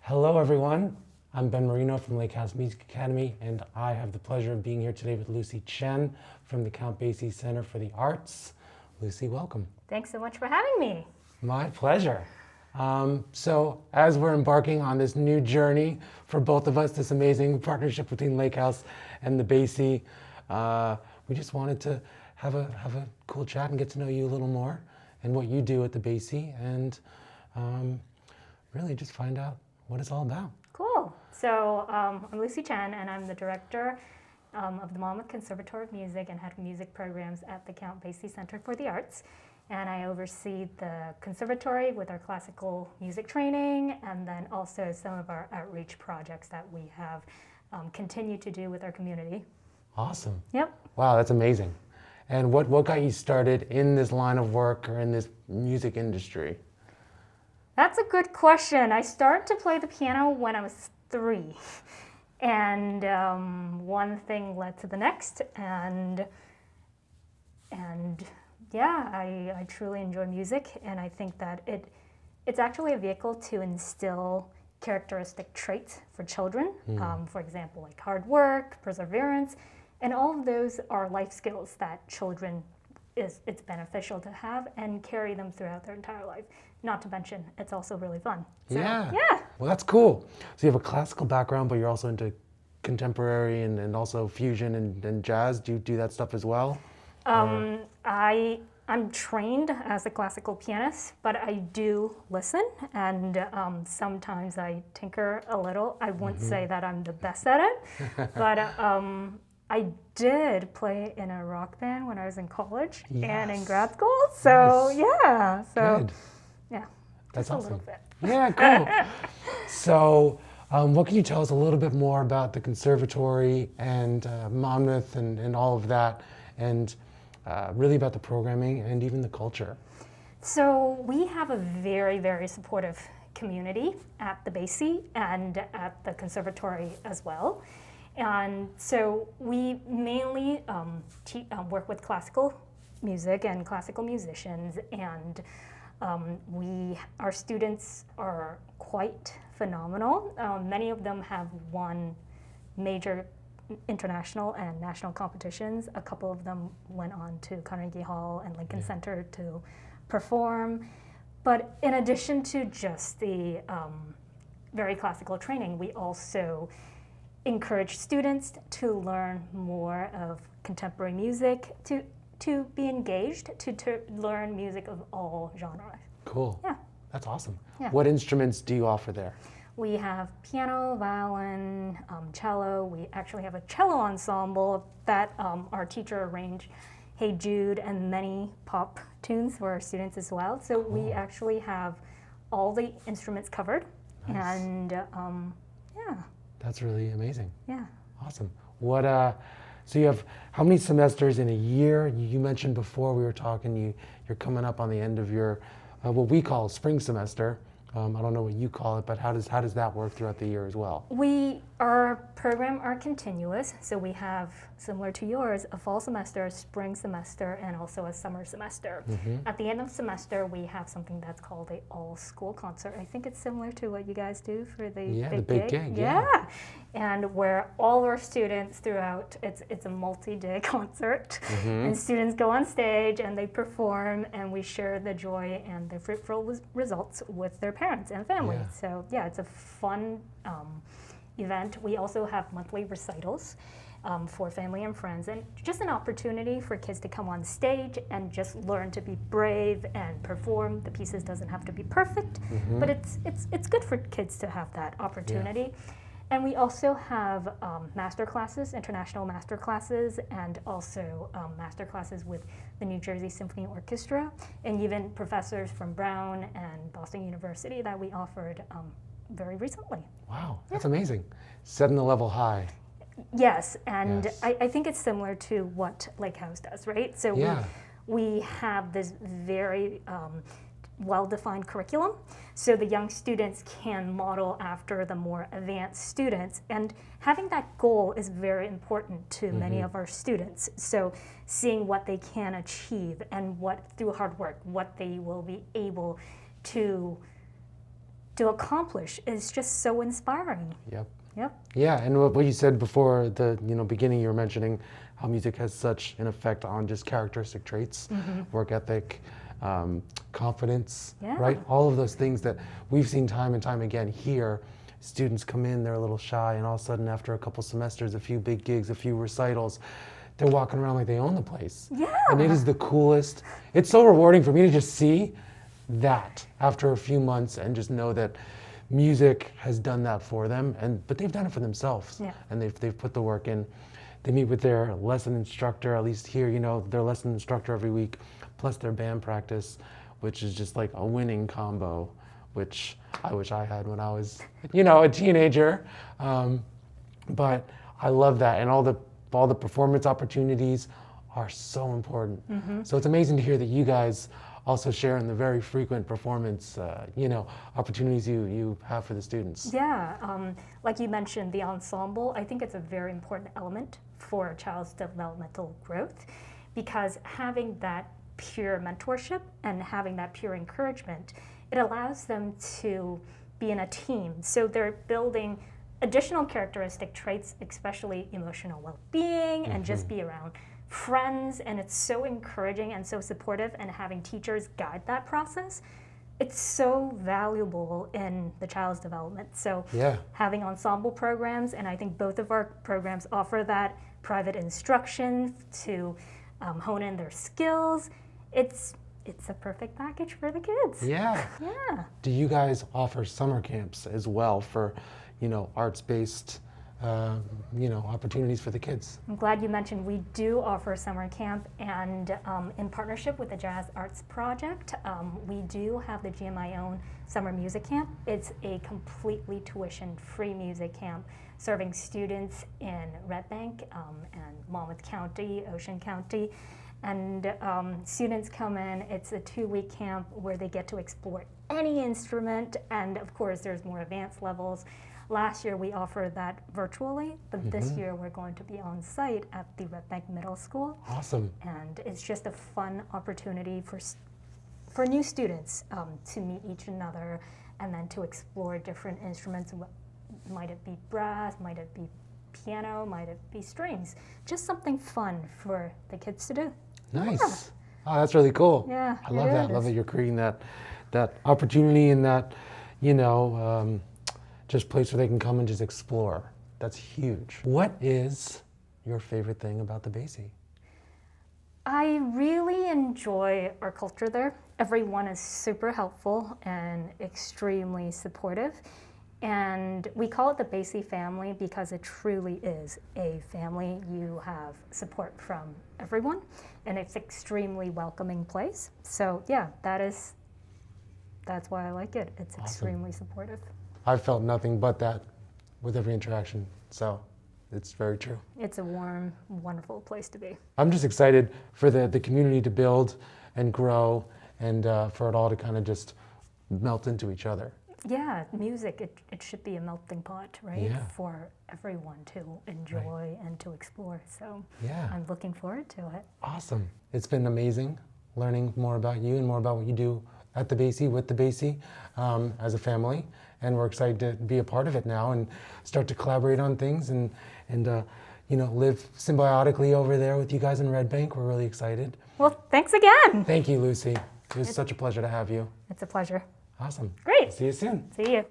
Hello, everyone. I'm Ben Marino from Lakehouse Music Academy, and I have the pleasure of being here today with Lucy Chen from the Count Basie Center for the Arts. Lucy, welcome. Thanks so much for having me. My pleasure. So as we're embarking on this new journey for both of us, this amazing partnership between Lakehouse and the Basie, we just wanted to have a cool chat and get to know you a little more and what you do at the Basie, and really just find out what it's all about. Cool. So I'm Lucy Chen, and I'm the director of the Monmouth Conservatory of Music and head of music programs at the Count Basie Center for the Arts. And I oversee the conservatory with our classical music training, and then also some of our outreach projects that we have continued to do with our community. Awesome. Yep. Wow, that's amazing. And what got you started in this line of work or in this music industry? That's a good question. I started to play the piano when I was 3. And one thing led to the next. And yeah, I truly enjoy music. And I think that it's actually a vehicle to instill characteristic traits for children. For example, like hard work, perseverance. And all of those are life skills that children it's beneficial to have and carry them throughout their entire life. Not to mention, it's also really fun. So, yeah. Yeah. Well, that's cool. So you have a classical background, but you're also into contemporary and also fusion and jazz. Do you do that stuff as well? I'm trained as a classical pianist, but I do listen, and sometimes I tinker a little. I wouldn't say that I'm the best at it, but I did play in a rock band when I was in college and in grad school. So yeah, Good. Yeah, That's just a awesome. little bit. Yeah, cool. So what can you tell us a little bit more about the conservatory and Monmouth and all of that, and really about the programming and even the culture? So we have a very, very supportive community at the Basie and at the conservatory as well. And so we mainly work with classical music and classical musicians, and our students are quite phenomenal. Many of them have won major international and national competitions. A couple of them went on to Carnegie Hall and Lincoln Center to perform. But in addition to just the very classical training, we also encourage students to learn more of contemporary music, to be engaged, to learn music of all genres. Cool. Yeah. That's awesome. Yeah. What instruments do you offer there? We have piano, violin, cello. We actually have a cello ensemble that our teacher arranged Hey Jude and many pop tunes for our students as well. So we actually have all the instruments covered. Nice. And yeah. That's really amazing. Yeah. Awesome. So you have how many semesters in a year? You mentioned before we were talking, you're coming up on the end of your, what we call spring semester. I don't know what you call it, but how does that work throughout the year as well? Our program are continuous, so we have, similar to yours, a fall semester, a spring semester, and also a summer semester. At the end of the semester, we have something that's called a all-school concert. I think it's similar to what you guys do for the big gig. Yeah, and where all our students throughout, it's a multi-day concert, and students go on stage and they perform, and we share the joy and the fruitful results with their parents and family. Yeah. So yeah, it's a fun event. We also have monthly recitals for family and friends, and just an opportunity for kids to come on stage and just learn to be brave and perform. The pieces doesn't have to be perfect, but it's good for kids to have that opportunity. Yeah. And we also have master classes, international master classes, and also master classes with the New Jersey Symphony Orchestra, and even professors from Brown and Boston University that we offered very recently. Wow, that's amazing. Setting the level high. Yes, and Yes. I think it's similar to what Lakehouse does, right? So we have this very well-defined curriculum, so the young students can model after the more advanced students, and having that goal is very important to many of our students. So seeing what they can achieve and what, through hard work, what they will be able to to accomplish is just so inspiring. Yep. Yep. Yeah, and what you said before the beginning, you were mentioning how music has such an effect on just characteristic traits, work ethic, confidence, Yeah. right? All of those things that we've seen time and time again here. Students come in, they're a little shy, and all of a sudden after a couple semesters, a few big gigs, a few recitals, they're walking around like they own the place. Yeah. And it is the coolest. It's so rewarding for me to just see that after a few months and just know that music has done that for them, but they've done it for themselves. Yeah. And they've put the work in. They meet with their lesson instructor, at least here, their lesson instructor every week, plus their band practice, which is just like a winning combo, which I wish I had when I was, a teenager. But I love that, and all the performance opportunities are so important. So it's amazing to hear that you guys also share in the very frequent performance, opportunities you have for the students. Yeah, like you mentioned, the ensemble, I think it's a very important element for a child's developmental growth, because having that pure mentorship and having that pure encouragement, it allows them to be in a team. So they're building additional characteristic traits, especially emotional well-being, and just be around friends, and it's so encouraging and so supportive, and having teachers guide that process, it's so valuable in the child's development. So Yeah. having ensemble programs, and I think both of our programs offer that private instruction to hone in their skills. It's a perfect package for the kids. Yeah. Yeah. Do you guys offer summer camps as well for, arts-based, opportunities for the kids? I'm glad you mentioned we do offer summer camp, and in partnership with the Jazz Arts Project, we do have the GMI own summer music camp. It's a completely tuition-free music camp serving students in Red Bank and Monmouth County, Ocean County. And students come in, it's a 2-week camp where they get to explore any instrument, and of course there's more advanced levels. Last year we offered that virtually, but this year we're going to be on site at the Red Bank Middle School. Awesome. And it's just a fun opportunity for new students to meet each another and then to explore different instruments. Might it be brass, might it be piano, might it be strings? Just something fun for the kids to do. Nice. Oh, that's really cool. Yeah, I love it that. is. Love that you're creating that opportunity and that, just place where they can come and just explore. That's huge. What is your favorite thing about the Basie? I really enjoy our culture there. Everyone is super helpful and extremely supportive. And we call it the Basie family because it truly is a family. You have support from everyone, and it's an extremely welcoming place. So yeah, that's why I like it. It's extremely supportive. I've felt nothing but that with every interaction, so it's very true. It's a warm, wonderful place to be. I'm just excited for the community to build and grow, and for it all to kind of just melt into each other. Yeah, music, it should be a melting pot, right? Yeah. For everyone to enjoy and to explore. So Yeah. I'm looking forward to it. Awesome. It's been amazing learning more about you and more about what you do at the Basie, with the Basie, as a family. And we're excited to be a part of it now and start to collaborate on things and live symbiotically over there with you guys in Red Bank. We're really excited. Well, thanks again. Thank you, Lucy. It was such a pleasure to have you. It's a pleasure. Awesome. Great. See you soon. See you.